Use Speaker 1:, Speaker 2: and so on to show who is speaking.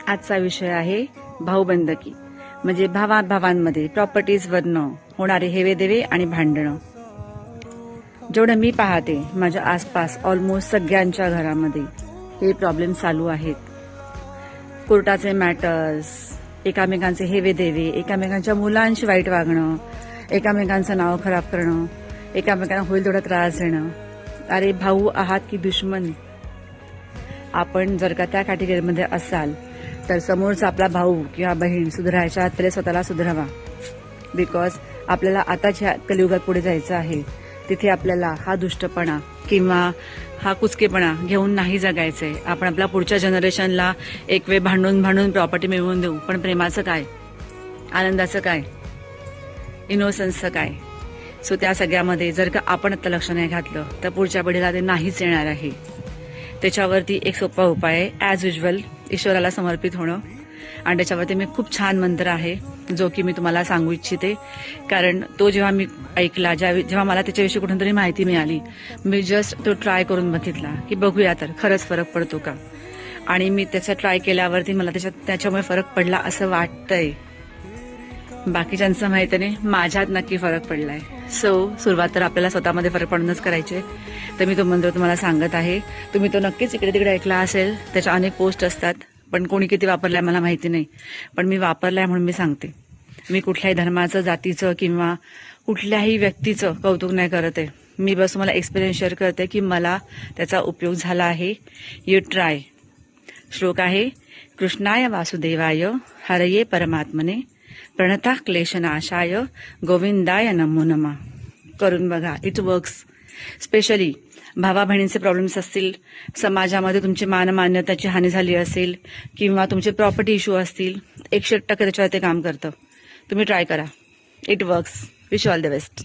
Speaker 1: आजचा विषय आहे भाऊबंदकी, म्हणजे भावांमध्ये प्रॉपर्टीजवरनं होणारे हेवेदेवे आणि भांडणं. जेवढं मी पाहते माझ्या आसपास ऑलमोस्ट सगळ्यांच्या घरामध्ये हे प्रॉब्लेम चालू आहेत. कोर्टाचे मॅटर्स, एकामेकांचे हेवेदेवे, एकामेकांच्या मुलांशी वाईट वागणं, एकामेकांचं नाव खराब करणं, एकामेकांना होईल तेवढा त्रास देणं. अरे भाऊ आहात की दुश्मन? आपण जर का त्या कॅटेगरीमध्ये असाल तर समोरचा आपला भाऊ किंवा बहीण सुधारायच्या पहिले स्वतःला सुधारावा. बिकॉज आपल्याला आताच्या कलियुगात पुढे जायचं आहे. तिथे आपल्याला हा दुष्टपणा किंवा हा कुचकेपणा घेऊन नाही जगायचंय. आपण आपल्या पुढच्या जनरेशनला एक वेळ भांडून प्रॉपर्टी मिळवून देऊ, पण प्रेमाचं काय, आनंदाचं काय, इनोसन्सचं काय? सो त्या सगळ्यामध्ये जर का आपण आता लक्ष नाही घातलं तर पुढच्या पिढीला ते नाहीच येणार आहे. त्याच्यावरती एक सोपा उपाय आहे, ॲज युजल ईश्वराला समर्पित होणं. आणि त्याच्यावरती मी खूप छान मंत्र आहे जो की मी तुम्हाला सांगू इच्छिते. कारण तो जेव्हा मी ऐकला, जेव्हा मला त्याच्याविषयी कुठून तरी माहिती मिळाली, मी जस्ट तो ट्राय करून बघितला की बघूया तर खरंच फरक पडतो का. आणि मी त्याचा ट्राय केल्यावरती मला त्याच्यामुळे फरक पडला असं वाटतंय. बाकीच्यांचं माहिती नाही, माझ्यात नक्की फरक पडलाय. सो सुरुवात तर आपल्याला स्वतःमध्ये फरक पडूनच करायचे. तर मी तो मंत्र तुम्हाला सांगत आहे. तुम्ही तो नक्कीच इकडे तिकडे ऐकला असेल, त्याच्या अनेक पोस्ट असतात, पण कोणी किती वापरलाय मला माहिती नाही. पण मी वापरलाय म्हणून मी सांगते. मी कुठल्याही धर्माचं, जातीचं किंवा कुठल्याही व्यक्तीचं कौतुक नाही करत आहे. मी बस तुम्हाला एक्सपिरियन्स शेअर करते की मला त्याचा उपयोग झाला आहे. You try. श्लोक आहे, कृष्णाय वासुदेवाय हरये परमात्मने प्रणता क्लेशनाशाय गोविंदाय नमो नमः. करून बघा, इट वर्क्स. स्पेशली भावा बहिणींचे प्रॉब्लेम्स असतील, समाजामध्ये तुमची मानमान्यताची हानी झाली असेल किंवा तुमचे प्रॉपर्टी इश्यू असतील, 100% त्याच्यावर ते काम करतं. तुम्ही ट्राय करा. It works. Wish all the best.